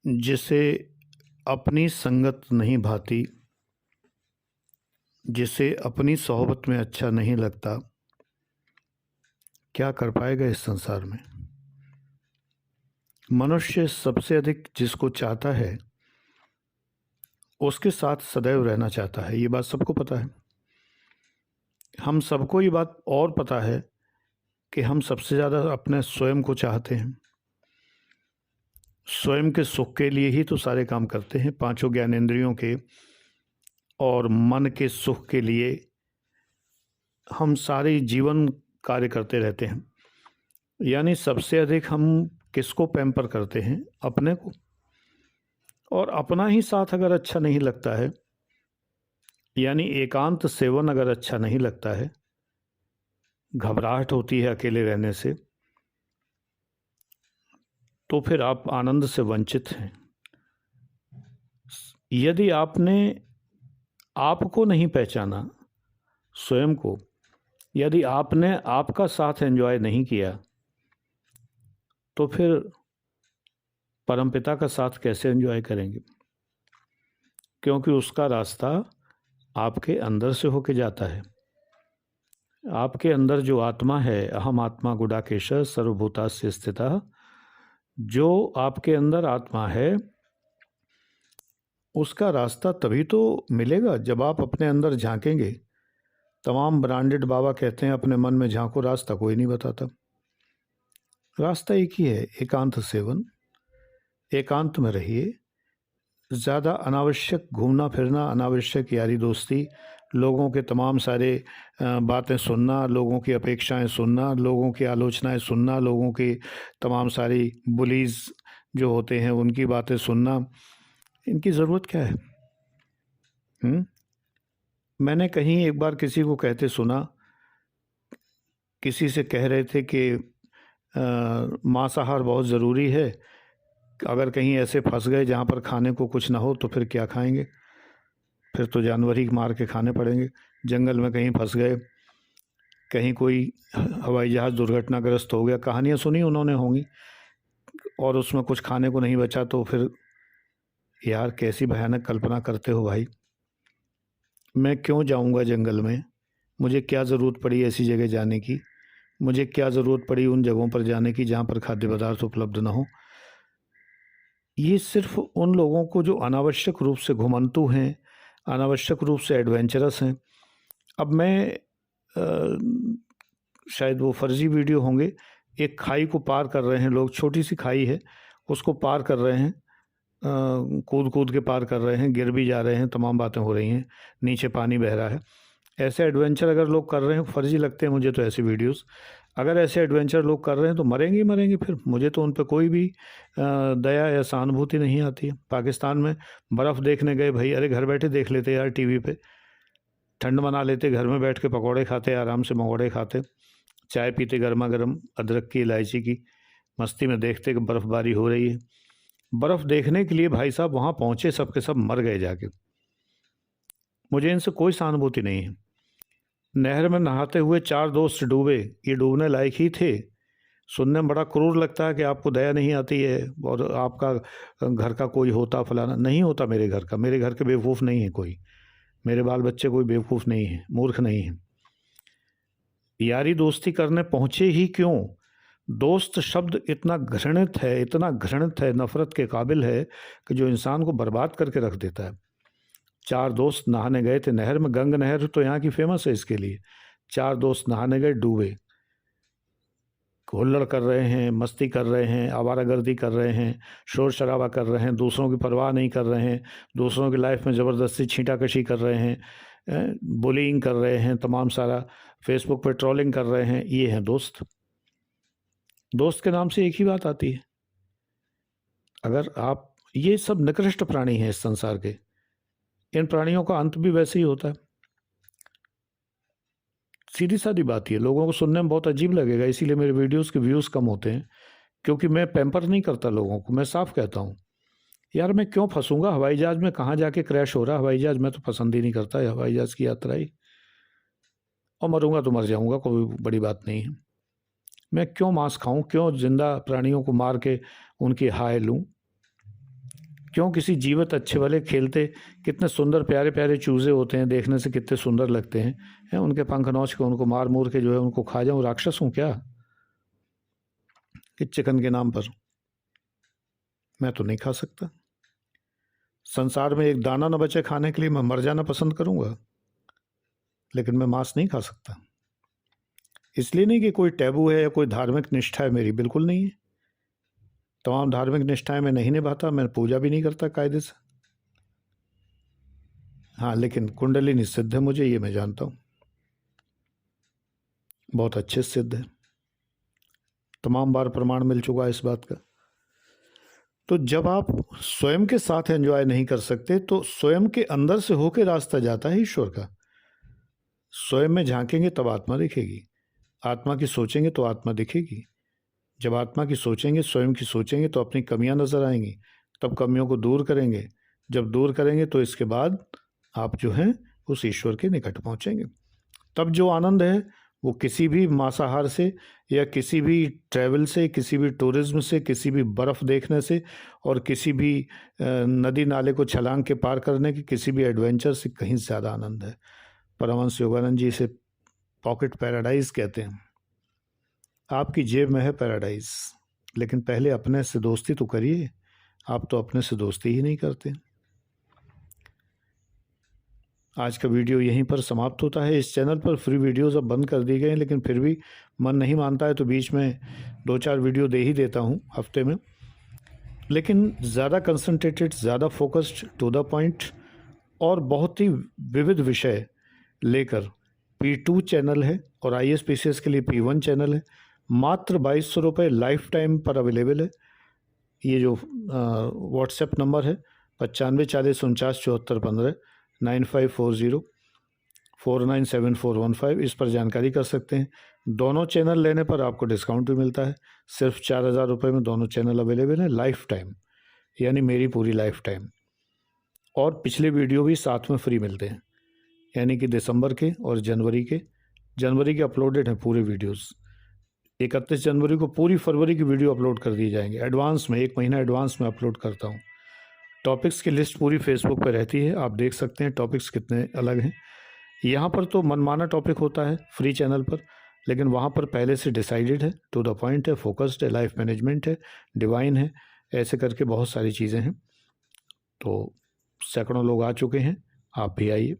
जिसे अपनी संगत नहीं भाती, जिसे अपनी सोहबत में अच्छा नहीं लगता, क्या कर पाएगा इस संसार में। मनुष्य सबसे अधिक जिसको चाहता है उसके साथ सदैव रहना चाहता है, ये बात सबको पता है। हम सबको ये बात और पता है कि हम सबसे ज़्यादा अपने स्वयं को चाहते हैं। स्वयं के सुख के लिए ही तो सारे काम करते हैं, पांचों ज्ञानेंद्रियों के और मन के सुख के लिए हम सारे जीवन कार्य करते रहते हैं। यानी सबसे अधिक हम किसको पैम्पर करते हैं? अपने को। और अपना ही साथ अगर अच्छा नहीं लगता है, यानी एकांत सेवन अगर अच्छा नहीं लगता है, घबराहट होती है अकेले रहने से, तो फिर आप आनंद से वंचित हैं। यदि आपने आपको नहीं पहचाना, स्वयं को, यदि आपने आपका साथ एंजॉय नहीं किया, तो फिर परमपिता का साथ कैसे एंजॉय करेंगे? क्योंकि उसका रास्ता आपके अंदर से होके जाता है। आपके अंदर जो आत्मा है, अहम आत्मा गुडाकेश सर्वभूतास्य स्थितः, जो आपके अंदर आत्मा है उसका रास्ता तभी तो मिलेगा जब आप अपने अंदर झांकेंगे। तमाम ब्रांडेड बाबा कहते हैं अपने मन में झांको, रास्ता कोई नहीं बताता। रास्ता एक ही है, एकांत सेवन। एकांत में रहिए। ज़्यादा अनावश्यक घूमना फिरना, अनावश्यक यारी दोस्ती, लोगों के तमाम सारे बातें सुनना, लोगों की अपेक्षाएं सुनना, लोगों की आलोचनाएं सुनना, लोगों की तमाम सारी बुलीज जो होते हैं उनकी बातें सुनना, इनकी ज़रूरत क्या है? मैंने कहीं एक बार किसी को कहते सुना, किसी से कह रहे थे कि मांसाहार बहुत ज़रूरी है, अगर कहीं ऐसे फंस गए जहाँ पर खाने को कुछ ना हो तो फिर क्या खाएंगे? फिर तो जानवर ही मार के खाने पड़ेंगे। जंगल में कहीं फंस गए, कहीं कोई हवाई जहाज़ दुर्घटनाग्रस्त हो गया, कहानियाँ सुनी उन्होंने होंगी, और उसमें कुछ खाने को नहीं बचा तो फिर यार कैसी भयानक कल्पना करते हो भाई। मैं क्यों जाऊंगा जंगल में? मुझे क्या ज़रूरत पड़ी ऐसी जगह जाने की? मुझे क्या ज़रूरत पड़ी उन जगहों पर जाने की जहाँ पर खाद्य पदार्थ उपलब्ध ना हो? ये सिर्फ उन लोगों को जो अनावश्यक रूप से घुमंतु हैं, अनावश्यक रूप से एडवेंचरस हैं। अब मैं शायद वो फर्जी वीडियो होंगे, एक खाई को पार कर रहे हैं लोग, छोटी सी खाई है, उसको पार कर रहे हैं, कूद कूद के पार कर रहे हैं, गिर भी जा रहे हैं, तमाम बातें हो रही हैं, नीचे पानी बह रहा है। ऐसे एडवेंचर अगर लोग कर रहे हैं, फर्जी लगते हैं मुझे तो ऐसे वीडियोस। अगर ऐसे एडवेंचर लोग कर रहे हैं तो मरेंगे ही मरेंगे। फिर मुझे तो उन पर कोई भी दया या सहानुभूति नहीं आती है। पाकिस्तान में बर्फ़ देखने गए भाई, अरे घर बैठे देख लेते यार, टीवी पे ठंड मना लेते, घर में बैठ के पकौड़े खाते, आराम से मंगोड़े खाते, चाय पीते गर्मा गर्म, अदरक की, इलायची की, मस्ती में देखते कि बर्फ़बारी हो रही है। बर्फ़ देखने के लिए भाई साहब वहाँ पहुँचे, सब के सब मर गए जाके। मुझे इनसे कोई सहानुभूति नहीं है। नहर में नहाते हुए 4 दोस्त डूबे, ये डूबने लायक ही थे। सुनने में बड़ा क्रूर लगता है कि आपको दया नहीं आती है और आपका घर का कोई होता फलाना। नहीं होता मेरे घर का, मेरे घर के बेवकूफ़ नहीं है कोई, मेरे बाल बच्चे कोई बेवकूफ़ नहीं है, मूर्ख नहीं है। यारी दोस्ती करने पहुँचे ही क्यों? दोस्त शब्द इतना घृणित है, इतना घृणित है, नफ़रत के काबिल है कि जो इंसान को बर्बाद करके रख देता है। 4 दोस्त नहाने गए थे नहर में, गंग नहर तो यहाँ की फेमस है इसके लिए। 4 दोस्त नहाने गए, डूबे। हुल्लड़ कर रहे हैं, मस्ती कर रहे हैं, आवारागर्दी कर रहे हैं, शोर शराबा कर रहे हैं, दूसरों की परवाह नहीं कर रहे हैं, दूसरों की लाइफ में ज़बरदस्ती छींटाकशी कर रहे हैं, बुलिंग कर रहे हैं, तमाम सारा फेसबुक पर ट्रोलिंग कर रहे हैं। ये हैं दोस्त। दोस्त के नाम से एक ही बात आती है। अगर आप, ये सब निकृष्ट प्राणी हैं इस संसार के, इन प्राणियों का अंत भी वैसे ही होता है। सीधी सादी बात ये, लोगों को सुनने में बहुत अजीब लगेगा, इसीलिए मेरे वीडियोस के व्यूज़ कम होते हैं, क्योंकि मैं पैम्पर नहीं करता लोगों को। मैं साफ कहता हूँ, यार मैं क्यों फंसूंगा हवाई जहाज़ में, कहाँ जाके क्रैश हो रहा हवाई जहाज़, मैं तो पसंद ही नहीं करता है हवाई जहाज़ की यात्रा ही। और मरूंगा तो मर जाऊंगा, कोई बड़ी बात नहीं है। मैं क्यों मांस खाऊं, क्यों जिंदा प्राणियों को मार के उनकी हाय लूं? क्यों किसी जीवित अच्छे वाले खेलते, कितने सुंदर प्यारे प्यारे चूजे होते हैं, देखने से कितने सुंदर लगते हैं, उनके पंख नोच के उनको मार मूर के जो है उनको खा जाऊं? राक्षस हूं क्या कि चिकन के नाम पर? मैं तो नहीं खा सकता। संसार में एक दाना न बचे खाने के लिए, मैं मर जाना पसंद करूंगा, लेकिन मैं मांस नहीं खा सकता। इसलिए नहीं कि कोई टैबू है या कोई धार्मिक निष्ठा है मेरी, बिल्कुल नहीं है। तमाम धार्मिक निष्ठाएं मैं नहीं निभाता, मैं पूजा भी नहीं करता कायदे से। हाँ, लेकिन कुंडलिनी सिद्ध है मुझे, ये मैं जानता हूँ, बहुत अच्छे से सिद्ध है, तमाम बार प्रमाण मिल चुका है इस बात का। तो जब आप स्वयं के साथ एंजॉय नहीं कर सकते, तो स्वयं के अंदर से होके रास्ता जाता है ईश्वर का। स्वयं में झांकेंगे तब आत्मा दिखेगी, आत्मा की सोचेंगे तो आत्मा दिखेगी। जब आत्मा की सोचेंगे, स्वयं की सोचेंगे, तो अपनी कमियां नजर आएंगी, तब कमियों को दूर करेंगे। जब दूर करेंगे तो इसके बाद आप जो हैं उस ईश्वर के निकट पहुंचेंगे। तब जो आनंद है वो किसी भी मांसाहार से या किसी भी ट्रैवल से, किसी भी टूरिज्म से, किसी भी बर्फ़ देखने से और किसी भी नदी नाले को छलांग के पार करने के किसी भी एडवेंचर से कहीं ज़्यादा आनंद है। परमहंस योगानंद जी इसे पॉकेट पैराडाइज कहते हैं। आपकी जेब में है पैराडाइज, लेकिन पहले अपने से दोस्ती तो करिए। आप तो अपने से दोस्ती ही नहीं करते। आज का वीडियो यहीं पर समाप्त होता है। इस चैनल पर फ्री वीडियोस अब बंद कर दिए गए हैं, लेकिन फिर भी मन नहीं मानता है तो बीच में 2-4 वीडियो दे ही देता हूँ हफ्ते में, लेकिन ज़्यादा कंसंट्रेटेड, ज़्यादा फोकस्ड, टू द पॉइंट और बहुत ही विविध विषय लेकर P2 चैनल है और ISPCS के लिए P1 चैनल है। मात्र 2200 रुपये लाइफ टाइम पर अवेलेबल है। ये जो व्हाट्सएप नंबर है 9540497415 9540497415, इस पर जानकारी कर सकते हैं। दोनों चैनल लेने पर आपको डिस्काउंट भी मिलता है। सिर्फ 4000 रुपये में दोनों चैनल अवेलेबल हैं लाइफ टाइम, यानी मेरी पूरी लाइफ टाइम। और पिछले वीडियो भी साथ में फ्री मिलते हैं, यानी कि दिसंबर के और जनवरी के अपलोडेड हैं पूरे वीडियोस। 31 जनवरी को पूरी फरवरी की वीडियो अपलोड कर दी जाएंगे एडवांस में, 1 महीना एडवांस में अपलोड करता हूँ। टॉपिक्स की लिस्ट पूरी फेसबुक पर रहती है, आप देख सकते हैं टॉपिक्स कितने अलग हैं। यहाँ पर तो मनमाना टॉपिक होता है फ्री चैनल पर, लेकिन वहाँ पर पहले से डिसाइडेड है, टू द पॉइंट है, फोकस्ड है, लाइफ मैनेजमेंट है, डिवाइन है, ऐसे करके बहुत सारी चीज़ें हैं। तो सैकड़ों लोग आ चुके हैं, आप भी आइए।